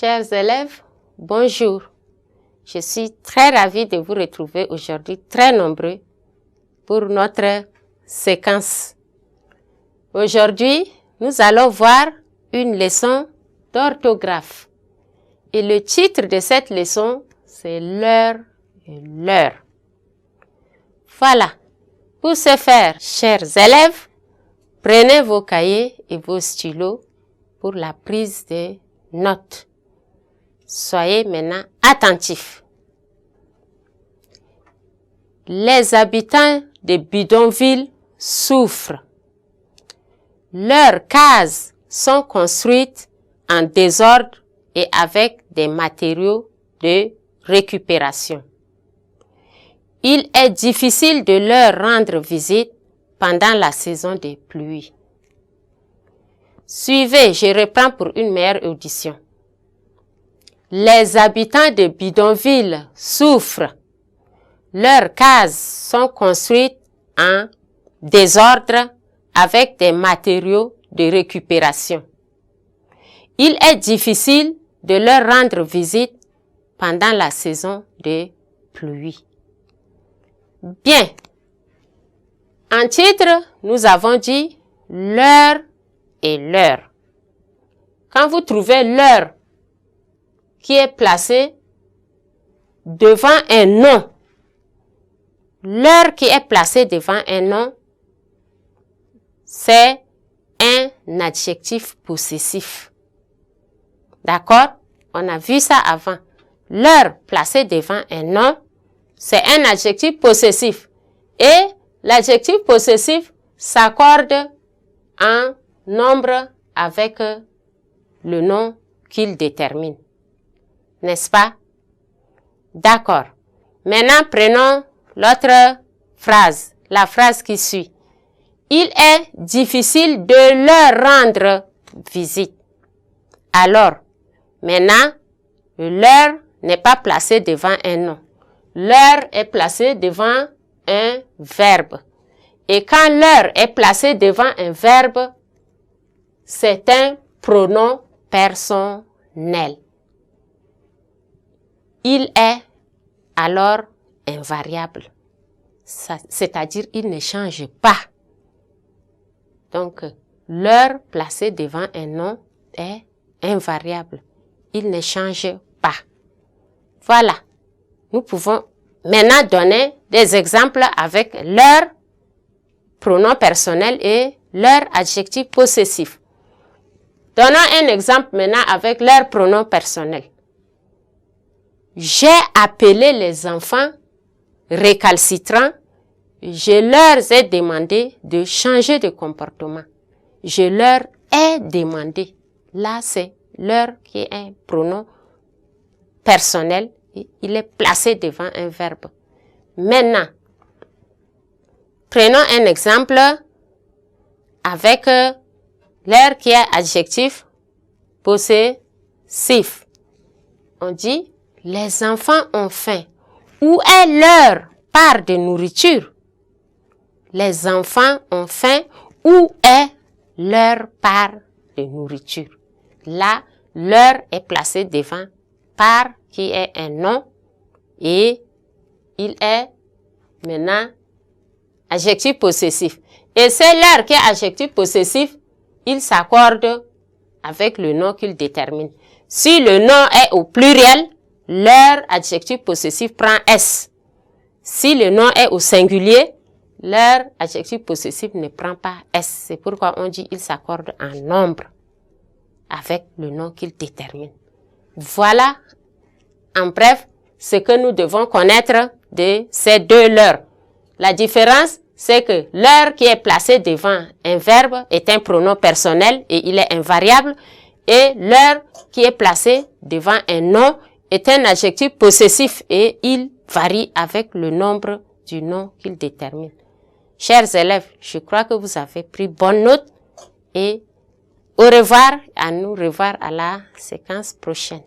Chers élèves, bonjour. Je suis très ravie de vous retrouver aujourd'hui, très nombreux, pour notre séquence. Aujourd'hui, nous allons voir une leçon d'orthographe. Et le titre de cette leçon, c'est l'heure et l'heure. Voilà. Pour ce faire, chers élèves, prenez vos cahiers et vos stylos pour la prise de notes. Soyez maintenant attentifs. Les habitants de bidonvilles souffrent. Leurs cases sont construites en désordre et avec des matériaux de récupération. Il est difficile de leur rendre visite pendant la saison des pluies. Suivez, je reprends pour une meilleure audition. Les habitants de bidonvilles souffrent. Leurs cases sont construites en désordre avec des matériaux de récupération. Il est difficile de leur rendre visite pendant la saison des pluies. Bien. En titre, nous avons dit l'heure et l'heure. Quand vous trouvez l'heure qui est placée devant un nom, l'heure qui est placée devant un nom, c'est un adjectif possessif. D'accord? On a vu ça avant. L'heure placée devant un nom, c'est un adjectif possessif. Et l'adjectif possessif s'accorde en nombre avec le nom qu'il détermine. N'est-ce pas? D'accord. Maintenant, prenons l'autre phrase, la phrase qui suit. Il est difficile de leur rendre visite. Alors, maintenant, l'heure n'est pas placée devant un nom. L'heure est placée devant un verbe. Et quand l'heure est placée devant un verbe, c'est un pronom personnel. Il est alors invariable. C'est-à-dire, il ne change pas. Donc, l'heure placée devant un nom est invariable. Il ne change pas. Voilà. Nous pouvons maintenant donner des exemples avec leur pronom personnel et leur adjectif possessif. Donnons un exemple maintenant avec leur pronom personnel. J'ai appelé les enfants récalcitrants. Je leur ai demandé de changer de comportement. Je leur ai demandé. Là, c'est leur qui est un pronom personnel. Il est placé devant un verbe. Maintenant, prenons un exemple avec leur qui est adjectif possessif. On dit, les enfants ont faim. Où est leur part de nourriture? Les enfants ont faim. Où est leur part de nourriture? Là, leur est placé devant part qui est un nom et il est maintenant adjectif possessif. Et c'est leur qui est adjectif possessif, il s'accorde avec le nom qu'il détermine. Si le nom est au pluriel, leur adjectif possessif prend S. Si le nom est au singulier, leur adjectif possessif ne prend pas S. C'est pourquoi on dit il s'accorde en nombre avec le nom qu'il détermine. Voilà, en bref, ce que nous devons connaître de ces deux l'heure. La différence, c'est que l'heure qui est placée devant un verbe est un pronom personnel et il est invariable. Et l'heure qui est placée devant un nom est un adjectif possessif et il varie avec le nombre du nom qu'il détermine. Chers élèves, je crois que vous avez pris bonne note et au revoir, à nous revoir à la séquence prochaine.